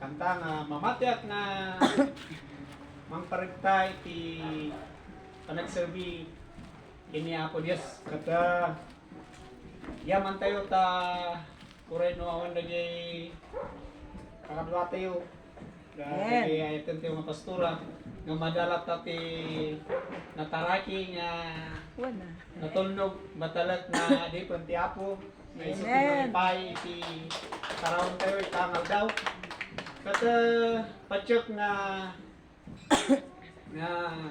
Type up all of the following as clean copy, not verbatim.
kanta nga mamatiak na mangparigta iti panagserbi kini Apo Dios kada yaman tayo ta kureno awan dagay kakadwa tayo dagay ayaten tayo nga pastura nga madalat tati nataraki nga natulnog matalat na di panti Apo nga isutin pay iti karawon tayo itangal daw kata patyok nga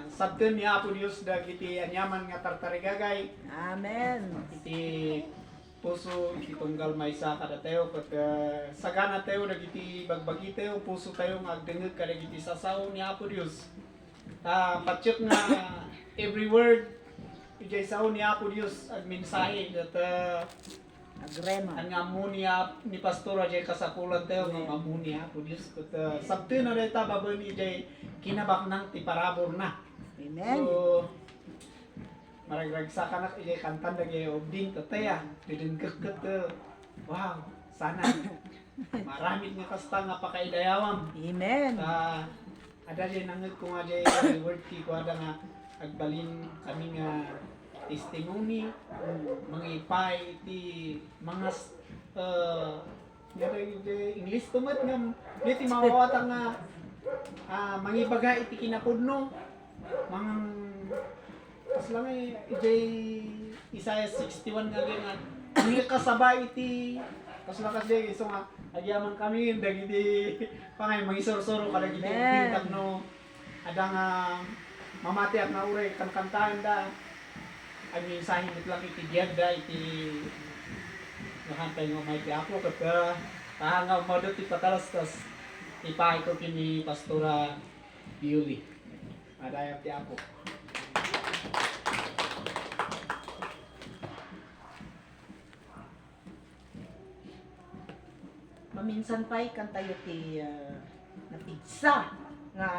sabten ni Apo Dios dagiti anyaman nga tartarigagay. Amen. Iti puso iti tunggal maysa kada tayo ket sagana tayo dagiti bagbagi tayo puso tayo nga agdengeg kadagiti sasaw ni Apo Dios. Patyok nga every word ijay saw ni Apo Dios ag mensahe ket Agrema. ang amuni ni pastora jay kasapulan tayo nga amuni Apo Dios ket sabten na dayta babon ijay kinabaknang ti parabor na. Amen. So, maragragsa ka na ijay kantan dagay obding tataya. Didengkek wow, sana maramit nga kasta nga pakaidayawam. Amen. Ada din nangag ko nga jay word ki ko ada nga agbalin kami nga testimony, mga ipay iti mga English tumat nga iti mawawata nga mangibaga iti kinapudno mangang kas lang ijay Isaiah 61 nga ganyan hindi kasaba iti kas lang kasi iso nga agyaman kami dagiti pangay mangisorsoro kadagiti bintag no ada nga mamati at naure kankantahan da ay minsahin lang iti diagda iti nakantay nga may ti Apo ket tahanga umadot ti patalas tas ipahay ko kini Pastora Biuli. Madayap ti Apo. Maminsan pa'y kan tayo ti napigsa nga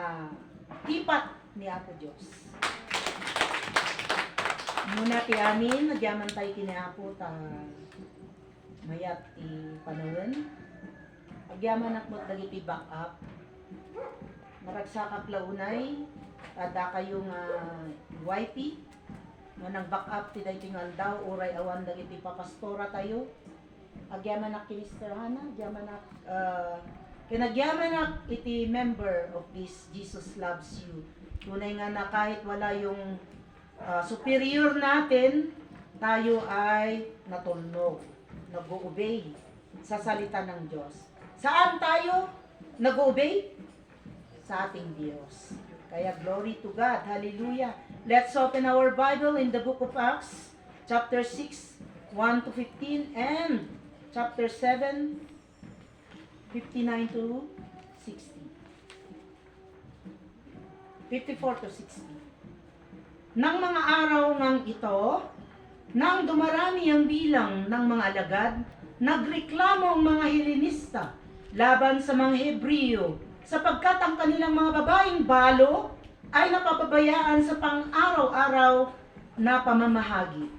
tipat ni Apo Dios. Muna ti amin, nagyaman tayo kini Apo ta mayat ti panawin. Agyaman akmot dagiti back up. Maragsakak launay, ada kayong YP. Nga nang back up ti dahi tingal daw, uray awan dagiti papastora tayo. Agyaman ak Minister Hana, agyaman ak kinagyaman ak iti member of this Jesus Loves You. Tunay nga na kahit wala yung superior natin, tayo ay natulnog, nag-obey sa salita ng Diyos. Saan tayo nag-obey? Sa ating Diyos. Kaya glory to God. Hallelujah. Let's open our Bible in the book of Acts, chapter 6, 1 to 15, and chapter 7, 59 to 60. 54 to 60. Nang mga araw ngang ito, nang dumarami ang bilang ng mga alagad, nagreklamo ang mga Helenista laban sa mga Hebreo, sapagkat ang kanilang mga babaeng balo ay napapabayaan sa pang-araw-araw na pamamahagi.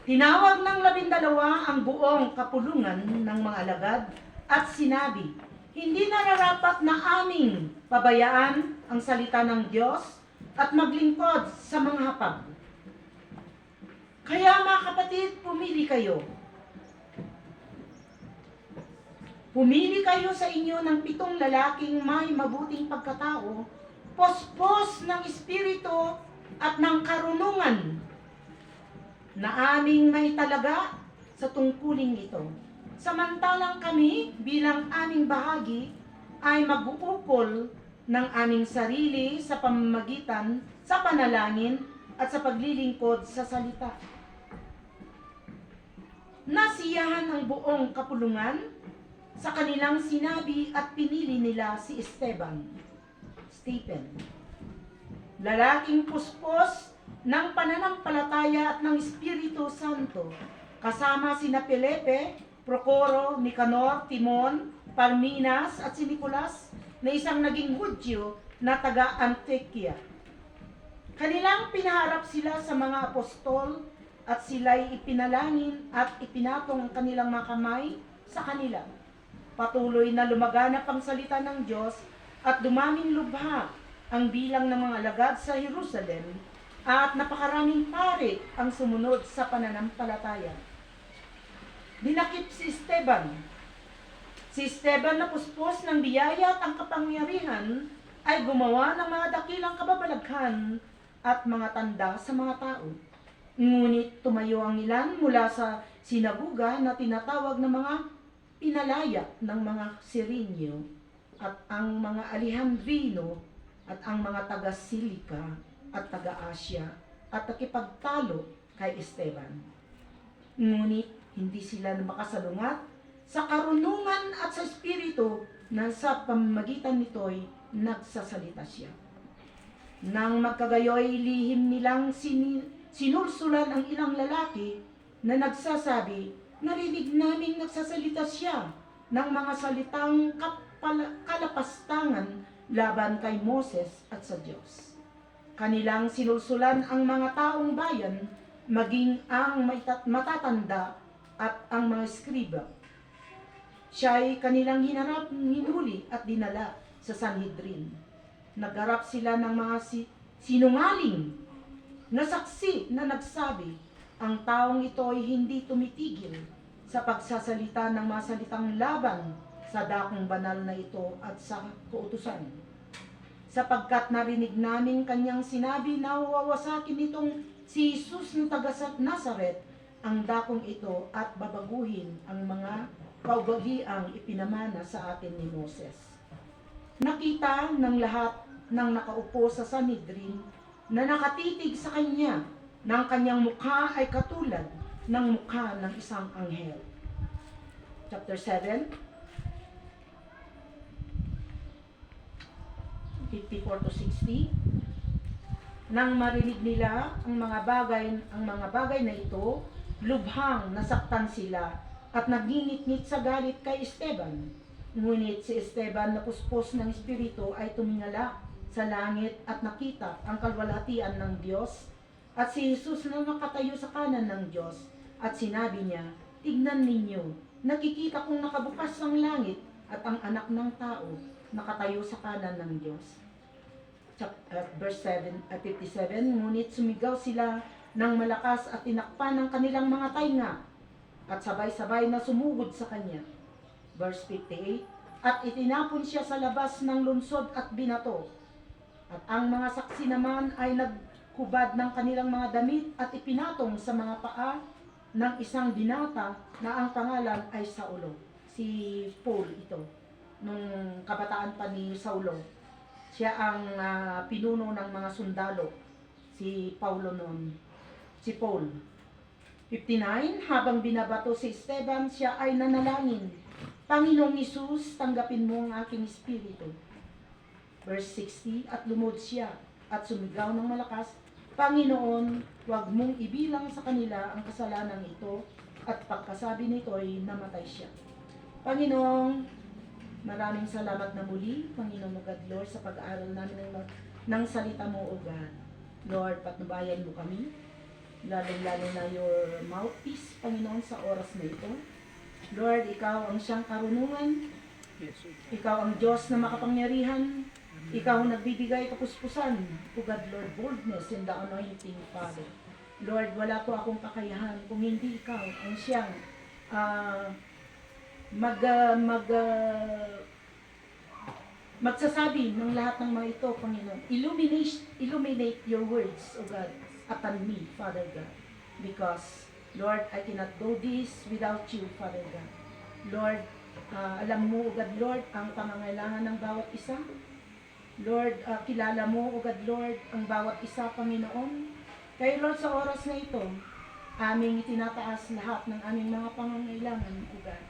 Tinawag ng 12 ang buong kapulungan ng mga alagad at sinabi, hindi nararapat na aming pabayaan ang salita ng Diyos at maglingkod sa mga hapag. Kaya mga kapatid, pumili kayo. Pumili kayo sa inyo ng 7 lalaking may mabuting pagkatao, pospos ng espiritu at ng karunungan na aming maitalaga sa tungkuling ito. Samantalang kami bilang aming bahagi ay mag-uukol ng aming sarili sa pamamagitan sa panalangin at sa paglilingkod sa salita. Nasiyahan ang buong kapulungan sa kanilang sinabi at pinili nila si Stephen, lalaking puspos ng pananampalataya at ng Espiritu Santo, kasama sina Felipe, Procoro, Nicanor, Timon, Parmenas at si Nicolas na isang naging Hudyo na taga Antioquia. Kanilang pinaharap sila sa mga apostol at sila'y ipinalangin at ipinatong ang kanilang mga kamay sa kanila. Patuloy na lumaganap ang salita ng Diyos at dumaming lubha ang bilang ng mga alagad sa Jerusalem at napakaraming pari ang sumunod sa pananampalataya. Dinakip si Esteban. Si Esteban na puspos ng biyaya at ang kapangyarihan ay gumawa ng mga dakilang kababalaghan at mga tanda sa mga tao. Ngunit tumayo ang ilan mula sa sinaguga na tinatawag na mga pinalaya ng mga Sirinyo at ang mga Alejandrino at ang mga taga-Silika at taga-Asya at nakipagtalo kay Esteban. Ngunit hindi sila makasalungat sa karunungan at sa espiritu na sa pamamagitan nito'y nagsasalita siya. Nang magkagayoy, lihim nilang sinulsulan ang ilang lalaki na nagsasabi, narinig naming nagsasalita siya ng mga salitang kalapastangan laban kay Moses at sa Diyos. Kanilang sinulsulan ang mga taong bayan, maging ang matatanda at ang mga skriba. Siya'y kanilang hinuli at dinala sa Sanhedrin. Nagharap sila ng mga sinungaling na saksi na nagsabi, ang taong ito ay hindi tumitigil sa pagsasalita ng mga salitang laban sa dakong banal na ito at sa kautusan. Sapagkat narinig namin kanyang sinabi na wawasakin itong si Jesus ng taga Nazaret ang dakong ito at babaguhin ang mga kaugaliang ipinamana sa atin ni Moses. Nakita ng lahat ng nakaupo sa Sanhedrin na nakatitig sa kanya ng kanyang mukha ay katulad ng mukha ng isang anghel. Chapter 7, 54 to 60. Nang marinig nila ang mga bagay na ito, lubhang nasaktan sila at nagingit-ngit sa galit kay Esteban. Ngunit si Esteban na puspos ng espiritu ay tumingala sa langit at nakita ang kalwalhatian ng Diyos at si Jesus na nakatayo sa kanan ng Diyos at sinabi niya, tignan ninyo, nakikita kong nakabukas ang langit at ang anak ng tao nakatayo sa kanan ng Diyos. Verse 57, ngunit sumigaw sila ng malakas at tinakpan ng kanilang mga tainga at sabay-sabay na sumugod sa kanya. Verse 58, at itinapon siya sa labas ng lungsod at binato. At ang mga saksi naman ay naghubad ng kanilang mga damit at ipinatong sa mga paa ng isang binata na ang pangalan ay Saulo. Si Paul ito, nung kabataan pa ni Saulo. Siya ang pinuno ng mga sundalo. Si Paulo noon. Si Paul. 59, habang binabato si Esteban, siya ay nanalangin. Panginoong Isus, tanggapin mo ang aking espiritu. Verse 60, at lumod siya at sumigaw ng malakas, Panginoon, huwag mong ibilang sa kanila ang kasalanan ito, at pagkasabi nito ay namatay siya. Panginoong, maraming salamat na muli, Panginoon God Lord, sa pag-aaral namin ng salita mo, O God. Lord, patnubayan mo kami, lalong-lalo na your mouthpiece, Panginoon, sa oras na ito. Lord, ikaw ang siyang karunungan, ikaw ang Diyos na makapangyarihan, ikaw ang nagbibigay kapuspusan, O God, Lord, boldness in the anointing, Father. Lord, wala po akong kakayahan kung hindi ikaw ang siyang magsasabi ng lahat ng mga ito, Panginoon. Illuminate your words, O God, upon me, Father God. Because, Lord, I cannot do this without you, Father God. Lord, alam mo, O God, Lord, ang pangangailangan ng bawat isa. Lord, kilala mo, O God, Lord, ang bawat isa, Panginoon. Kaya, Lord, sa oras na ito, aming itinataas lahat ng aming mga pangangailangan, O God.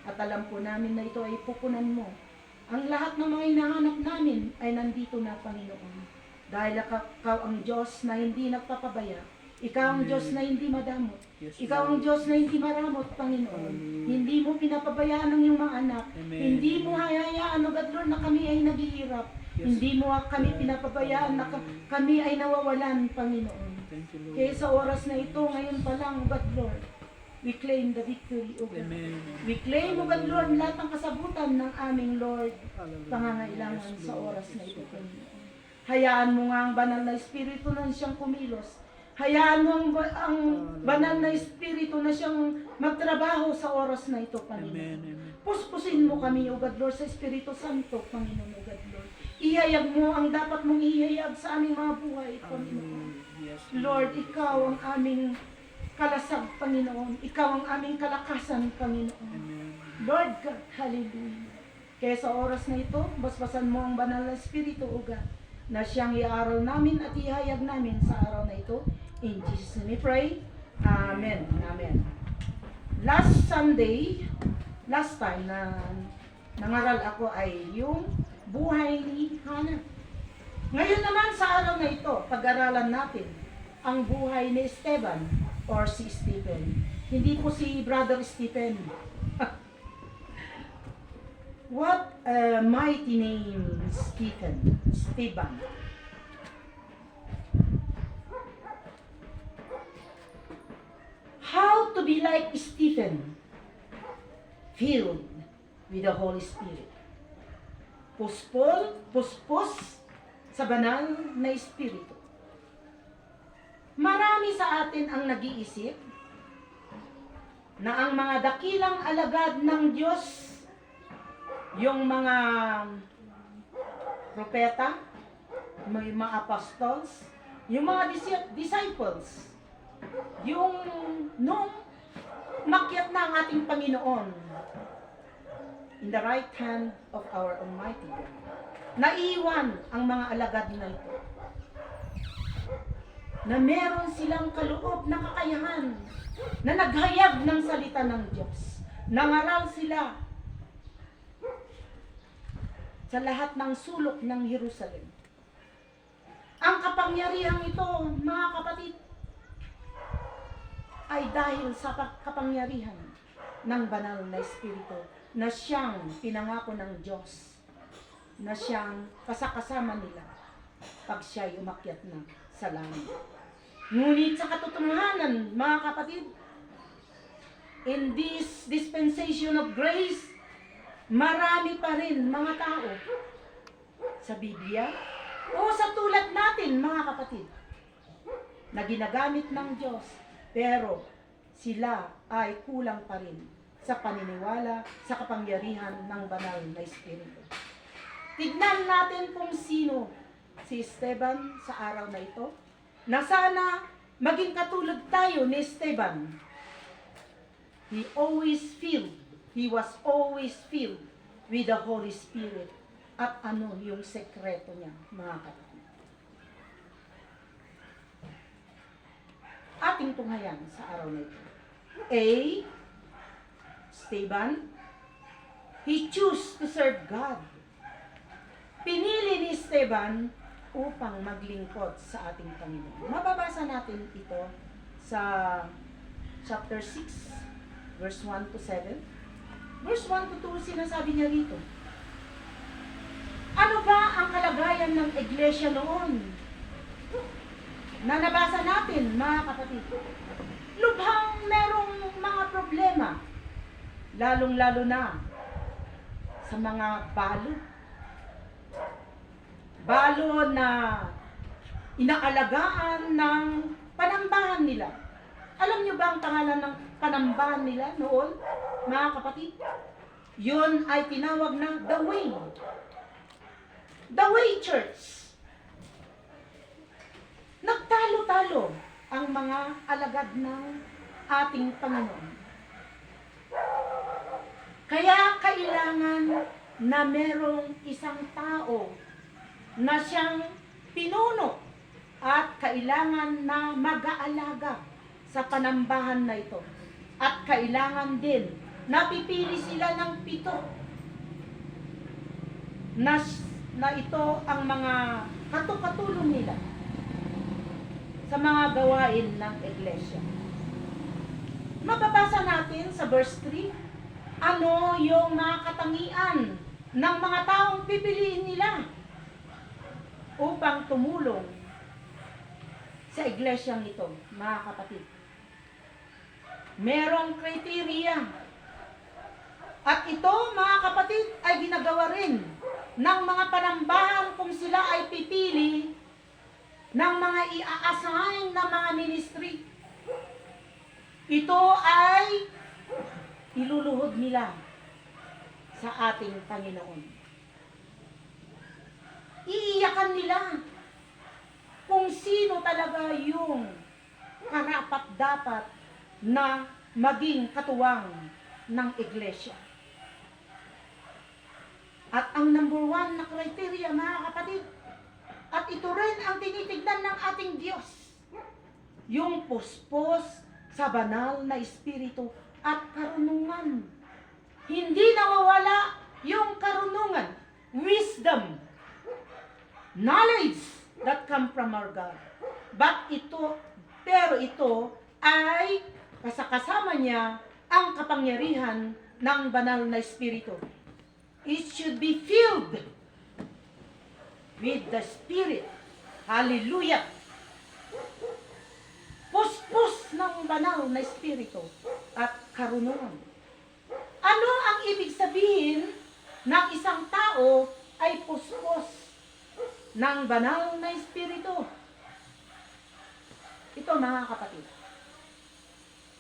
At alam po namin na ito ay pupunan mo. Ang lahat ng mga hinahanap namin ay nandito na, Panginoon. Dahil ikaw ang Diyos na hindi nagpapabaya. Ikaw ang Diyos na hindi madamot. Ikaw ang Diyos na hindi maramot, Panginoon. Hindi mo pinapabayaan ang iyong mga anak. Hindi mo hayayaan, O God Lord, na kami ay naghihirap. Hindi mo kami pinapabayaan na kami ay nawawalan, Panginoon. Kaya sa oras na ito, ngayon pa lang, O God Lord, We claim the victory, O God. Amen. We claim, O God, Lord, lahat ng kasabutan ng aming Lord, Hallelujah. pangangailangan Yes, sa Lord. oras na Yes, ito, Lord. Panginoon. Hayaan mo nga ang banal na Espiritu na siyang kumilos. Hayaan mo ang banal na Espiritu na siyang magtrabaho sa oras na ito, Amen. Panginoon. Amen. Puspusin mo kami, O God, Lord, sa Espiritu Santo, Panginoon, O God, Lord. Ihayag mo ang dapat mong ihayag sa aming mga buhay, Panginoon. Hallelujah. Yes, Lord, ikaw ang aming kalasag, Panginoon. Ikaw ang aming kalakasan, Panginoon. Amen. Lord God, hallelujah. Kaya sa oras na ito, basbasan mo ang banal na Espiritu, O God, na siyang iaral namin at ihayag namin sa araw na ito. In Jesus' name we pray. Amen. Amen. Last time na nangaral ako ay yung buhay ni Hannah. Ngayon naman sa araw na ito, pag-aralan natin ang buhay ni Esteban or si Stephen. Hindi po si Brother Stephen. What a mighty name, Esteban. How to be like Stephen, filled with the Holy Spirit. Puspos sa banal na Espiritu. Marami sa atin ang nag-iisip na ang mga dakilang alagad ng Diyos, yung mga propeta, may mga apostles, yung mga disciples, yung nung makyat na ang ating Panginoon in the right hand of our Almighty God, naiwan ang mga alagad na ito na meron silang kaloob na kakayahan na naghayag ng salita ng Diyos. Nangaral sila sa lahat ng sulok ng Jerusalem. Ang kapangyarihan ito, mga kapatid, ay dahil sa kapangyarihan ng banal na Espiritu na siyang pinangako ng Diyos, na siyang kasakasama nila pag siya'y umakyat na sa langit. Ngunit sa katotohanan, mga kapatid, in this dispensation of grace, marami pa rin mga tao sa Biblia o sa tulad natin, mga kapatid, na ginagamit ng Diyos, pero sila ay kulang pa rin sa paniniwala sa kapangyarihan ng banal na Espiritu. Tignan natin kung sino si Esteban sa araw na ito, na sana maging katulad tayo ni Esteban. He was always filled with the Holy Spirit. At ano yung sekreto niya, mga kapatid? Ating tunghayan sa araw na ito. A. Esteban, he chose to serve God. Pinili ni Esteban upang maglingkod sa ating Panginoon. Mababasa natin ito sa chapter 6, verse 1 to 7. Verse 1 to 2, sinasabi niya rito, ano ba ang kalagayan ng iglesia noon? Na nabasa natin, mga kapatid. Lubhang merong mga problema, lalong-lalo na sa mga balo. Balo na inaalagaan ng panambahan nila. Alam niyo ba ang pangalan ng panambahan nila noon, mga kapatid? Yun ay tinawag na The Way. The Way Church. Nagtalo-talo ang mga alagad ng ating Panginoon. Kaya kailangan na merong isang tao na siyang pinuno at kailangan na mag-aalaga sa panambahan na ito. At kailangan din napipili sila ng 7 na ito ang mga katulong nila sa mga gawain ng iglesia. Mababasa natin sa verse 3, ano yung mga katangian ng mga taong pipiliin nila upang tumulong sa iglesyang ito, mga kapatid. merong kriteriya. At ito, mga kapatid, ay ginagawa rin ng mga panambahan kung sila ay pipili ng mga i-assign na mga ministry. Ito ay iluluhod nila sa ating Panginoon. Iiyakan nila kung sino talaga yung karapat-dapat na maging katuwang ng iglesia. At ang number 1 na criteria, mga kapatid, at ito rin ang tinitignan ng ating Diyos, yung puspos sa banal na espiritu at karunungan. Hindi nawawala yung karunungan, wisdom, knowledge that come from our God. Pero ito ay kasama niya ang kapangyarihan ng banal na espiritu. It should be filled with the Spirit. Hallelujah! Puspos ng banal na espiritu at karunungan. Ano ang ibig sabihin ng isang tao ay puspos ng banal na espiritu? Ito, mga kapatid.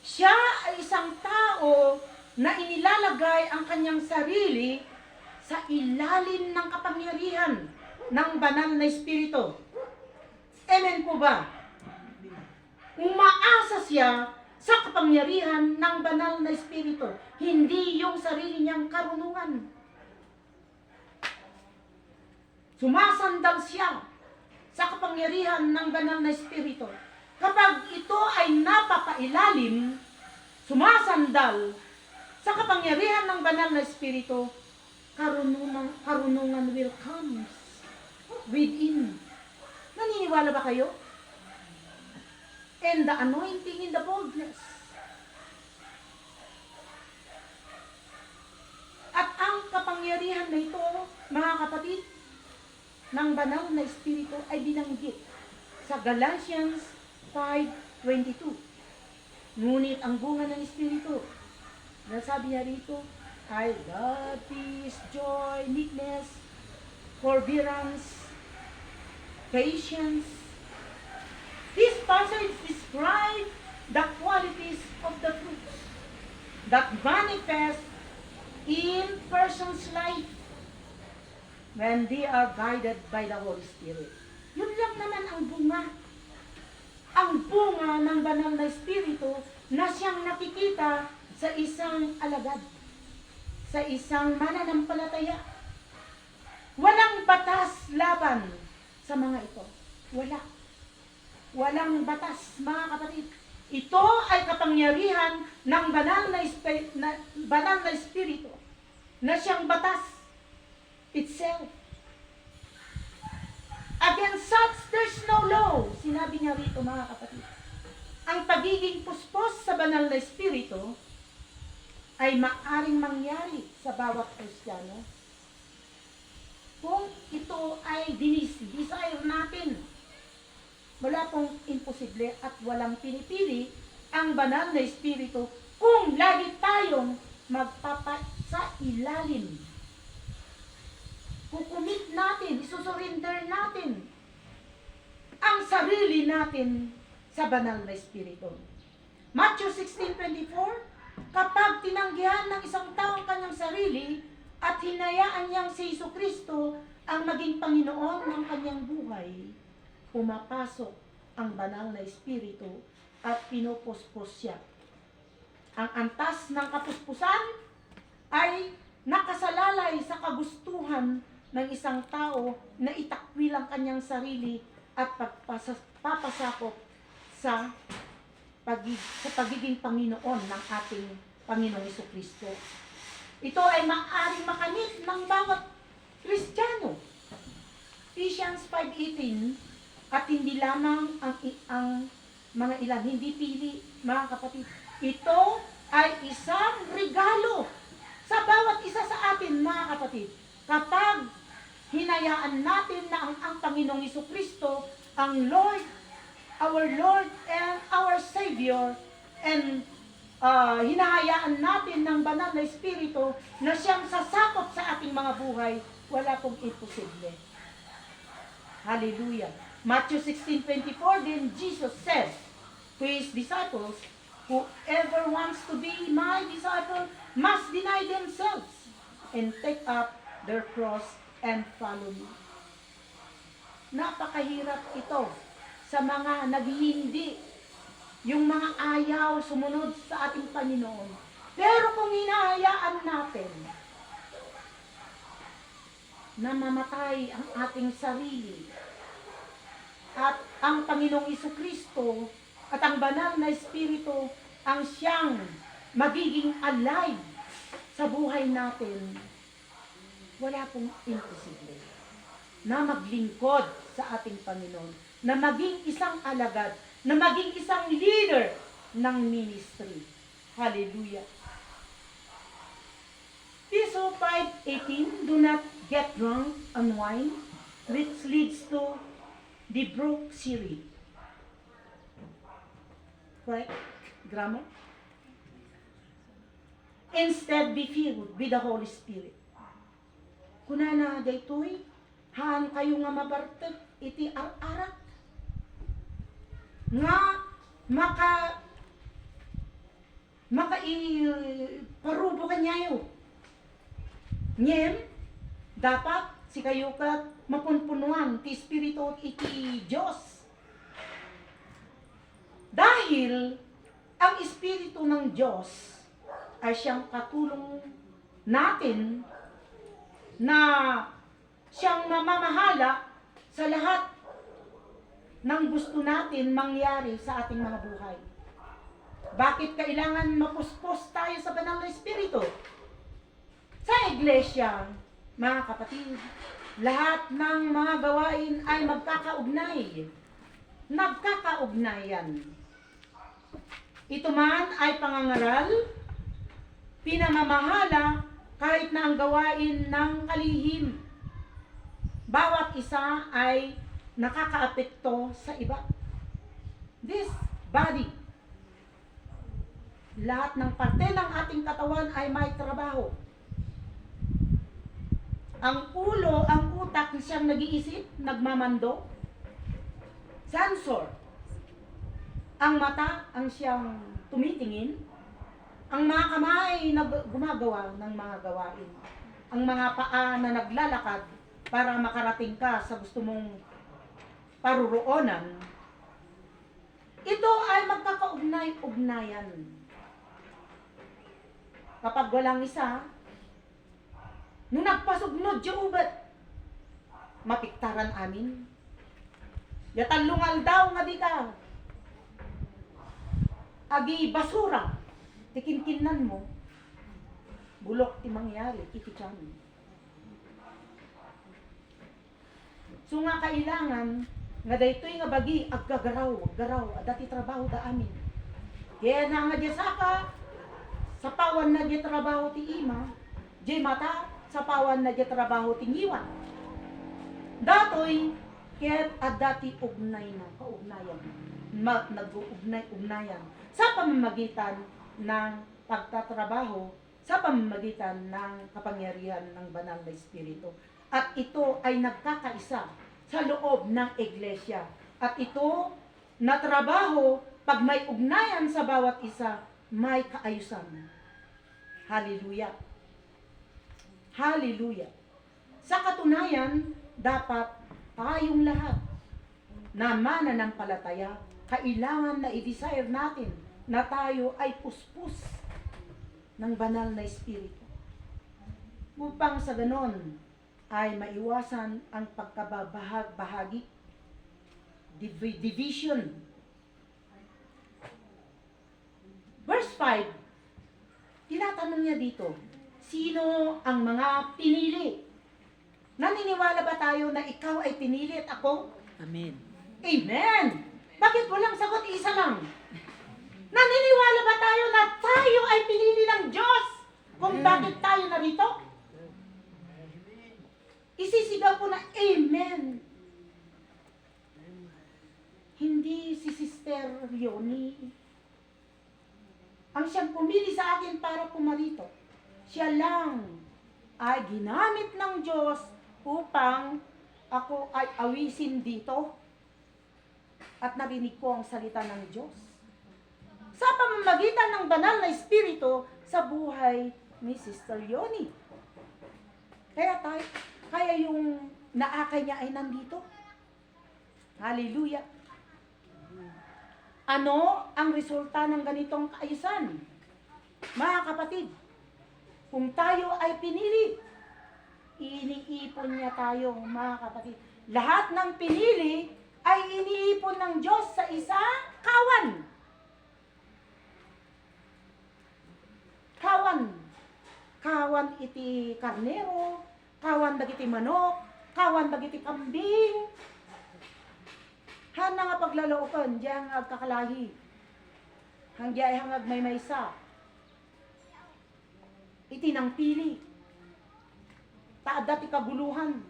Siya ay isang tao na inilalagay ang kanyang sarili sa ilalim ng kapangyarihan ng banal na espiritu. Amen po ba? Umaasa siya sa kapangyarihan ng banal na espiritu, hindi yung sarili niyang karunungan. Sumasandal siya sa kapangyarihan ng banal na espiritu. Kapag ito ay napapailalim, sumasandal sa kapangyarihan ng banal na espiritu, karunungan will come within. Naniniwala ba kayo? And the anointing in the boldness. At ang kapangyarihan na ito, mga kapatid, ng banal na espiritu ay binanggit sa Galatians 5:22. Ngunit ang bunga ng espiritu, nasabi niya rito, ay love, peace, joy, meekness, forbearance, patience. This passage describes the qualities of the fruits that manifest in person's life when they are guided by the Holy Spirit. Yun lang naman ang bunga. Ang bunga ng banal na espiritu na siyang nakikita sa isang alagad, sa isang mananampalataya. Walang batas laban sa mga ito. Walang batas, mga kapatid. Ito ay kapangyarihan ng banal na espiritu na siyang batas itself. Against such, there's no law. Sinabi niya rito, mga kapatid. Ang pagiging puspos sa banal na espiritu ay maaring mangyari sa bawat Kristiyano kung ito ay desire natin. Wala pong imposible at walang pinipili ang banal na espiritu kung lagi tayong sa ilalim. Kukumit natin, isusurrender natin ang sarili natin sa banal na espiritu. Matthew 16:24, kapag tinanggihan ng isang tao ang kanyang sarili at hinayaan niyang si Jesucristo ang maging Panginoon ng kanyang buhay, pumapasok ang banal na espiritu at pinupuspos siya. Ang antas ng kapuspusan ay nakasalalay sa kagustuhan ng isang tao na itakwil ang kanyang sarili at papasakop sa pagiging Panginoon ng ating Panginoong Jesucristo. Ito ay maaaring makamit ng bawat Kristiyano. Ephesians 5:18, at hindi lamang ang mga ilan, hindi pili, mga kapatid. Ito ay isang regalo sa bawat isa sa atin, mga kapatid. Kapag hinayaan natin na ang Panginoong Jesucristo, ang Lord, our Lord and our Savior, and hinahayaan natin ng banal na Espiritu na siyang sasakop sa ating mga buhay, wala pong imposible. Hallelujah. Matthew 16:24, then Jesus said to his disciples, whoever wants to be my disciple must deny themselves and take up their cross and follow me. Napakahirap ito sa mga naghihindi, yung mga ayaw sumunod sa ating Panginoon. Pero kung hinahayaan natin na mamatay ang ating sarili at ang Panginoong Jesucristo at ang banal na Espiritu ang siyang magiging alive sa buhay natin, wala pong imposible na maglingkod sa ating Panginoon, na maging isang alagad, na maging isang leader ng ministry. Hallelujah. Piso 5:18, do not get drunk on wine, which leads to debauchery. Correct? Grammar? Instead, be filled with the Holy Spirit. Kunana daytoy, haan kayo nga mabarteg, iti ar-arak. Nga parubo kanyayo. Ngem, dapat si kayo kat mapunpunuan ti Espiritu iti Diyos. Dahil ang Espiritu ng Diyos ay siyang katulong natin na siyang mamamahala sa lahat ng gusto natin mangyari sa ating mga buhay. Bakit kailangan mapuspos tayo sa banal na Espiritu? Sa iglesia, mga kapatid, lahat ng mga gawain ay magkakaugnay. Nagkakaugnayan. Ito man ay pangangaral, pinamamahala, kahit na ang gawain ng kalihim. Bawat isa ay nakakaapekto sa iba. This body, lahat ng parte ng ating katawan ay may trabaho. Ang ulo, ang utak, siyang nag-iisip, nagmamando. Sensor. Ang mata, ang siyang tumitingin. Ang mga kamay na gumagawa ng mga gawain. Ang mga paa na naglalakad para makarating ka sa gusto mong paruroonan. Ito ay magkakaugnay-ugnayan. Kapag walang isa, nung nagpasugnod yung ubat, mapiktaran amin. Yatalungal daw nga di ka. Agi basura, tikinkinan mo, bulok ti mangyari, iti tiyan. So nga kailangan, nga daytoy nga bagi, aggagaraw, dati trabaho da amin. Kaya na nga di saka, sa pawan na di trabaho ti ima, di mata, sa pawan na di trabaho ti ngiwan. Datoy, kaya't dati ugnay na, kaugnayan. Nag-ugnay-ugnayan. Sa pamamagitan ng pagtatrabaho, sa pamamagitan ng kapangyarihan ng banal na Espiritu. At ito ay nagkakaisa sa loob ng iglesia. At ito na trabaho, pag may ugnayan sa bawat isa, may kaayusan. Hallelujah. Hallelujah. Sa katunayan, dapat tayong lahat na mananampalataya, kailangan na i-desire natin na tayo ay puspos ng banal na Espiritu. Upang sa ganon ay maiwasan ang pagkabahagi, division. Verse 5, tinatanong niya dito, sino ang mga pinili? Naniniwala ba tayo na ikaw ay pinili at ako? Amen. Amen! Bakit walang sagot? Isa lang. Naniniwala ba tayo na tayo ay pinili ng Diyos? Kung bakit tayo narito? Isisigaw ko na Amen. Hindi si Sister Leonie. ang siyang pumili sa akin para pumarito. Siya lang ay ginamit ng Diyos upang ako ay awisin dito at narinig ko ang salita ng Diyos. Sa pamamagitan ng banal na Espiritu sa buhay ni Sister Yoni. Kaya yung naakay niya ay nandito. Hallelujah. Ano ang resulta ng ganitong kaayusan? Mga kapatid, kung tayo ay pinili, iniipon niya tayo, mga kapatid. Lahat ng pinili ay iniipon ng Diyos sa isang kawan. Kawan iti karnero, kawan dagiti manok, kawan dagiti kambing. Hana nga paglaloopan, diyan nga kakalahi. Hanggang hangag may maysa. Iti nang pili. Taada ti kaguluhan.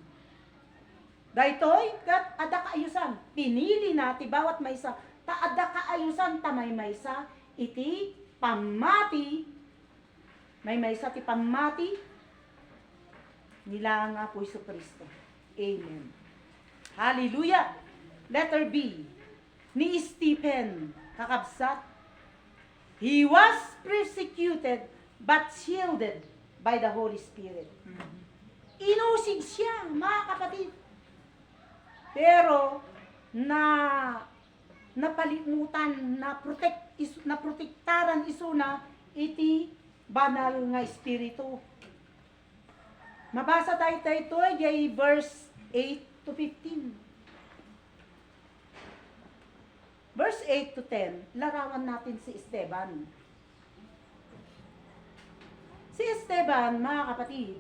Daytoy kat ada kaayusan. Pinili na ti bawat maysa. Taada kaayusan tamay maysa iti pamati. May maysa ti pamati nila nga po Isu Kristo. Amen. Hallelujah. Letter B. Ni Stephen kakabsat. He was persecuted but shielded by the Holy Spirit. Inusig siya, mga kapatid. Pero napalimutan, naprotektaran isuna iti banal nga espiritu. Mabasa tayo ito, jay verse 8 to 15. Verse 8 to 10, larawan natin si Esteban. Si Esteban, mga kapatid,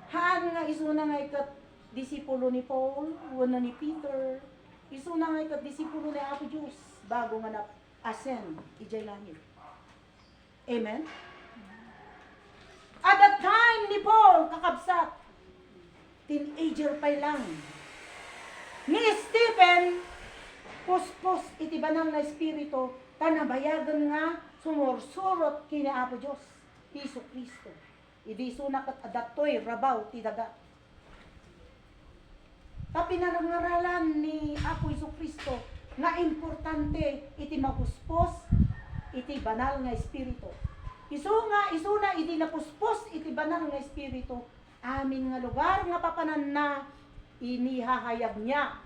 haan nga isuna nga ikat disipulo ni Paul, wala ni Peter, isuna nga ikat disipulo ni Apo Diyos, bago nga na-ascend, ijay langit. Amen? At that time ni Paul, kakabsat, teenager pa lang. Ni Stephen, puspos iti banal na espiritu, tanabayagan nga sumursurot kini Apo Diyos, Isu Kristo. Idi sunak at adatoy, rabaw, ti daga. Pinarangaralan ni Apo Isu Kristo, nga importante iti mapuspos, iti banal nga espiritu. Isuna iti napuspos, iti banal nga espiritu, amin nga lugar nga papanan na, inihahayag niya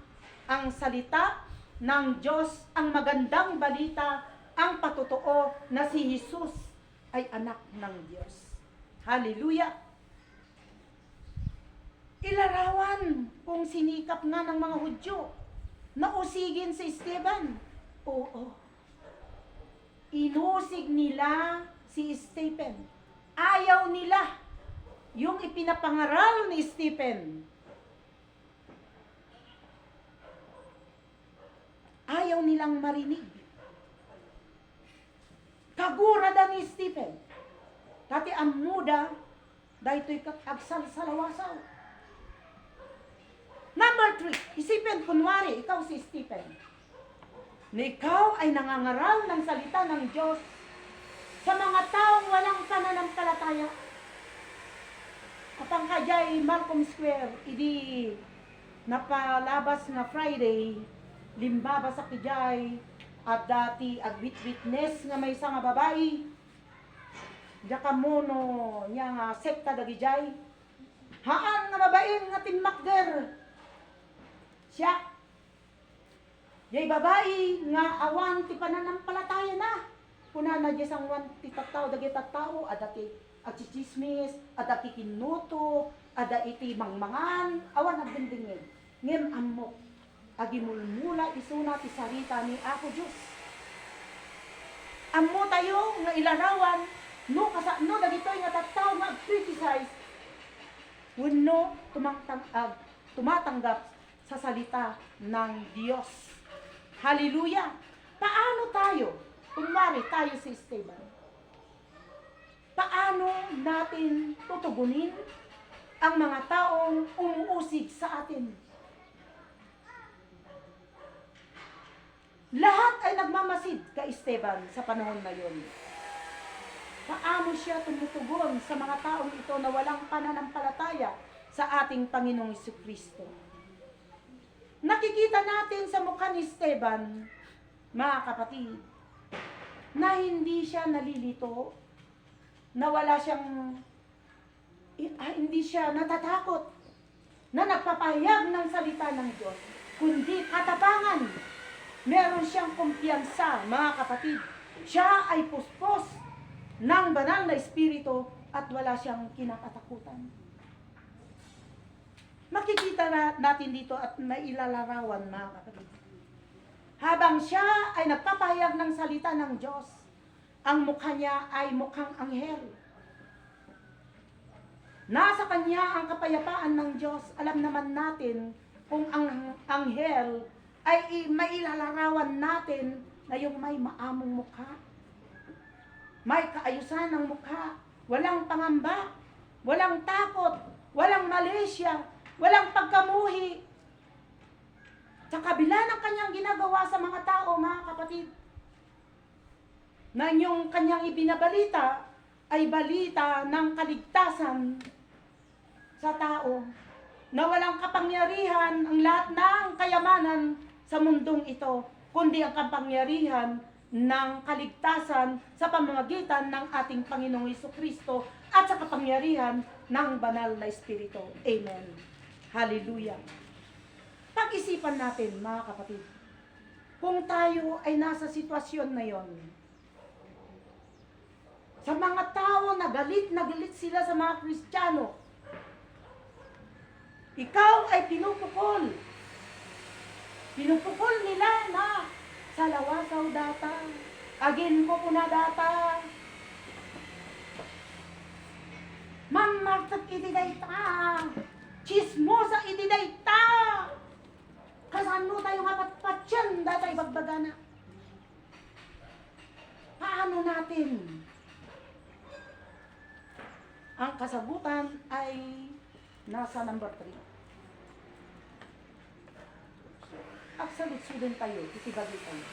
ang salita ng Diyos, ang magandang balita, ang patotoo na si Jesus ay anak ng Diyos. Hallelujah! Ilarawan kung sinikap nga ng mga Hudyo na usigin si Esteban. Oo. Inusig nila si Stephen. Ayaw nila yung ipinapangaral ni Stephen. Ayaw nilang marinig. Kagurada ni Stephen. Dati ang muda, dahito'y agsal sa lawasaw. Number 3, isipin, kunwari, ikaw si Stephen. Na ikaw ay nangangaral ng salita ng Diyos sa mga taong walang pananampalataya. At ang kajay Malcolm Square, idi napalabas na Friday, limbaba sa kijay, at dati agwit-witness nga may isang babae, jakamono niya nga sekta dagijay, haan nga babaeng nga tinmakder, siya, jay babae nga awan ti pananampalataya na, puna na jay sang wan ti tattao, dagi tattao, adati agchichismis, adati kinuto, ada iti mangmangan, awan nagbindingin, ngem amok, agimulmula isuna ti sarita ni Apo Diyos. Ammo tayo nga ilarawan no kasano dagitoy nga tattao nga criticize wenno tumatanggap sa salita ng Diyos. Hallelujah! Paano tayo? Kunwari tayo si Esteban. Paano natin tutugunin ang mga taong umuusig sa atin? Lahat ay nagmamasid kay Esteban sa panahon na yun. Paano siya tumutugon sa mga taong ito na walang pananampalataya sa ating Panginoong Jesucristo? Nakikita natin sa mukha ni Esteban, mga kapatid, na hindi siya nalilito, na hindi siya natatakot, na nagpapahayag ng salita ng Diyos, kundi katapangan. Meron siyang kumpiyansa, mga kapatid. Siya ay puspos ng banal na espiritu at wala siyang kinakatakutan. Makikita natin dito at mailalarawan, mga kapatid. Habang siya ay nagpapahayag ng salita ng Diyos, ang mukha niya ay mukhang anghel. Nasa kanya ang kapayapaan ng Diyos. Alam naman natin kung ang anghel ay mailalarawan natin na yung may maamong mukha. May kaayusan ng mukha. Walang pangamba. Walang takot. Walang malisya. Walang pagkamuhi. Sa kabila ng kanyang ginagawa sa mga tao, mga kapatid, na yung kanyang ibinabalita ay balita ng kaligtasan sa tao, na walang kapangyarihan ang lahat ng kayamanan sa mundong ito, kundi ang kapangyarihan ng kaligtasan sa pamamagitan ng ating Panginoong Jesucristo at sa kapangyarihan ng banal na Espiritu. Amen. Hallelujah. Pag-isipan natin, mga kapatid, kung tayo ay nasa sitwasyon na yon, sa mga tao na galit sila sa mga Kristiyano, ikaw ay pinupukol. Pinupukol nila na sa lawasaw data, agin ko po na data, mamartat ididayta, chismosa ididayta, kasano tayo nga patpatyan, data ibagbaga na. Paano natin? Ang kasagutan ay nasa number 3. Agsalit-sudan tayo, itibagay tayo.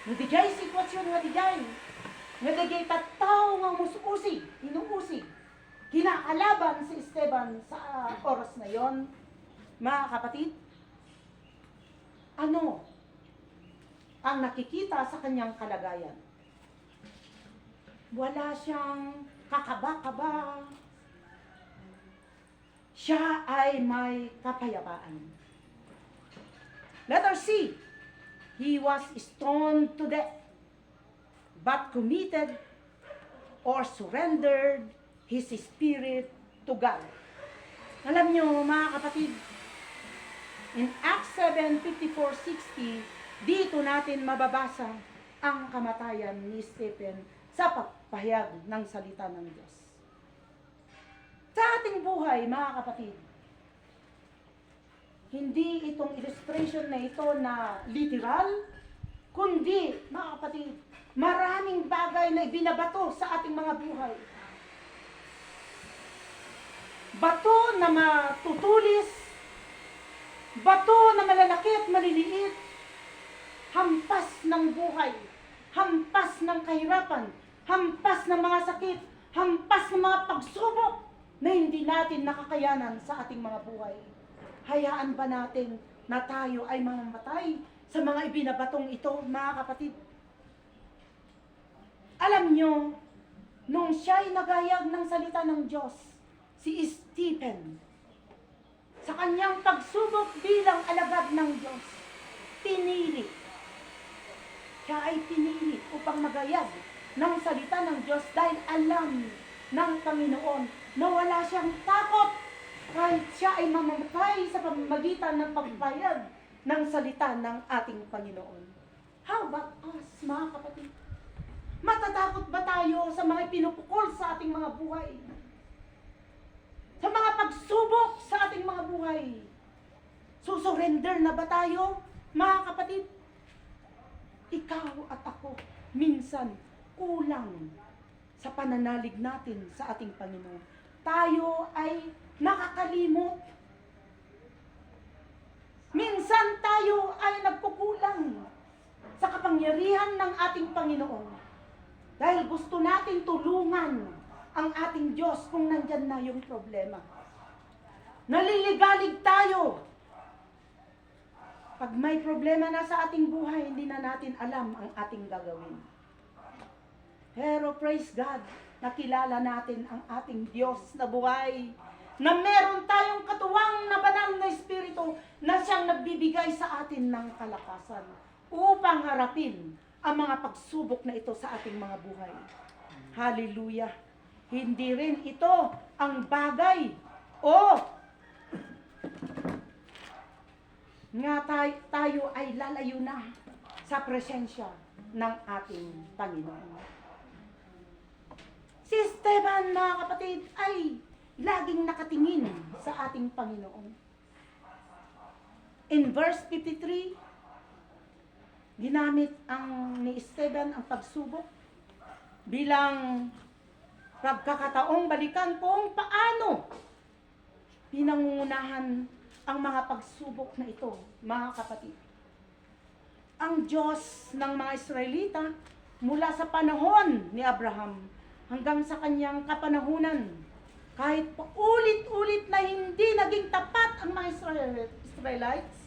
Nadigay sitwasyon nga digay. Nadigay tataw nga mususig, inuusig. Kinakalaban si Esteban sa oras na yon. Mga kapatid, ano ang nakikita sa kanyang kalagayan? Wala siyang kakaba-kaba. Siya ay may kapayapaan. Letter C, he was stoned to death, but committed or surrendered his spirit to God. Alam nyo, mga kapatid, in Acts 7:54-60, dito natin mababasa ang kamatayan ni Stephen sa pagpahayag ng salita ng Diyos. Sa ating buhay, mga kapatid, hindi itong illustration na ito na literal, kundi, mga kapatid, maraming bagay na ibinabato sa ating mga buhay. Bato na matutulis, bato na malalaki at maliliit, hampas ng buhay, hampas ng kahirapan, hampas ng mga sakit, hampas ng mga pagsubok na hindi natin nakakayanan sa ating mga buhay. Hayaan ba natin na tayo ay mamamatay sa mga ibinabatong ito, mga kapatid? Alam nyo, nung siya'y nagayag ng salita ng Diyos, si Stephen, sa kanyang pagsubok bilang alagad ng Diyos, pinili. Siya ay pinili upang magayag ng salita ng Diyos dahil alam ng Panginoon na wala siyang takot kahit siya ay mamamatay sa pamamagitan ng pagpapahayag ng salita ng ating Panginoon. How about us, mga kapatid? Matatakot ba tayo sa mga pinupukol sa ating mga buhay? Sa mga pagsubok sa ating mga buhay? Susurrender na ba tayo, mga kapatid? Ikaw at ako, minsan, kulang sa pananalig natin sa ating Panginoon. Tayo ay nakakalimot. Minsan tayo ay nagkukulang sa kapangyarihan ng ating Panginoon. Dahil gusto natin tulungan ang ating Diyos kung nandyan na yung problema. Naliligalig tayo. Pag may problema na sa ating buhay, hindi na natin alam ang ating gagawin. Pero praise God, nakilala natin ang ating Diyos na buhay, na meron tayong katuwang na banal na Espiritu na siyang nagbibigay sa atin ng kalakasan upang harapin ang mga pagsubok na ito sa ating mga buhay. Hallelujah! Hindi rin ito ang bagay nga tayo ay lalayo na sa presensya ng ating Panginoon. Si Esteban, mga kapatid, ay laging nakatingin sa ating Panginoon. In verse 53, ginamit ni Esteban ang pagsubok bilang pagkakataong balikan kung paano pinangungunahan ang mga pagsubok na ito, mga kapatid. Ang Diyos ng mga Israelita mula sa panahon ni Abraham hanggang sa kanyang kapanahunan, kahit paulit-ulit na hindi naging tapat ang mga Israelites,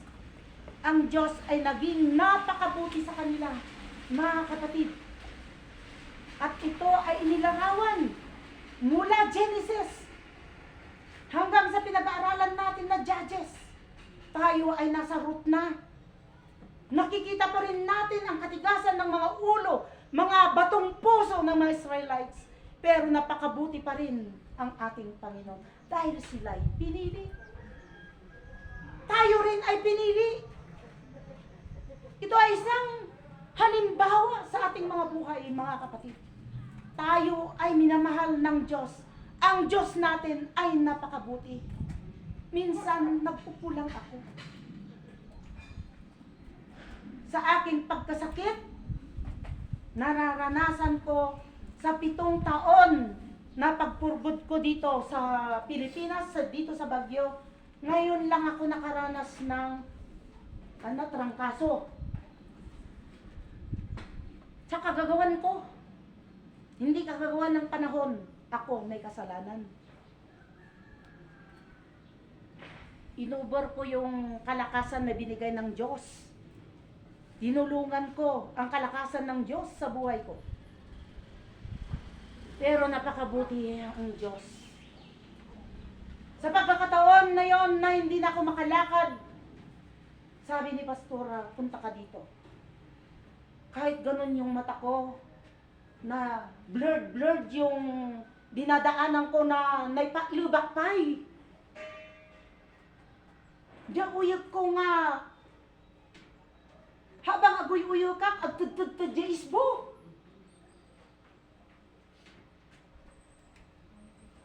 ang Diyos ay naging napakabuti sa kanila, mga kapatid. At ito ay inilarawan mula Genesis hanggang sa pinag-aaralan natin na Judges. Tayo ay nasa root na. Nakikita pa rin natin ang katigasan ng mga ulo, mga batong puso ng mga Israelites. Pero napakabuti pa rin ang ating Panginoon dahil sila ay pinili. Tayo rin ay pinili. Ito ay isang halimbawa sa ating mga buhay, mga kapatid. Tayo ay minamahal ng Diyos. Ang Diyos natin ay napakabuti. Minsan, nagpupulang ako. Sa aking pagkasakit, nararanasan ko sa 7 taon na pagpurgod ko dito sa Pilipinas, dito sa Baguio. Ngayon lang ako nakaranas ng trangkaso. Sa kagagawan ko, hindi kagagawan ng panahon, ako may kasalanan. Inubor ko yung kalakasan na binigay ng Diyos. Dinulungan ko ang kalakasan ng Diyos sa buhay ko. Pero napakabuti ang Diyos. Sa pagkakataon na yon na hindi na ako makalakad, sabi ni Pastora, punta ka dito. Kahit ganun yung mata ko, na blurred yung dinadaanan ko na naipalubakpay. Diyan uyog ko nga, habang agoy-uyo ka, agtudtudtud di isbo.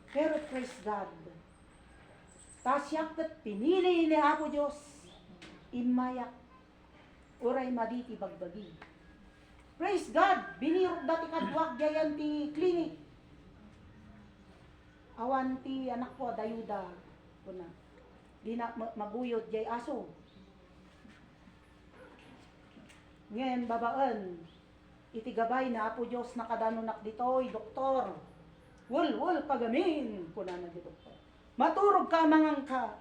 Pero praise God, tasyak kat pinili ni Apo Diyos, imayak, uray maditi bagbagi. Praise God, binirok dati kadwag jayan ti clinic. Awan ti anak ko, dayuda. Kuna. Di na maguyod jay aso. Ngayon, babaan, itigabay na Apo Diyos nakadanunak ditoy, doktor. Wul, pagamin. Kuna na di doktor. Maturog ka, mangang ka.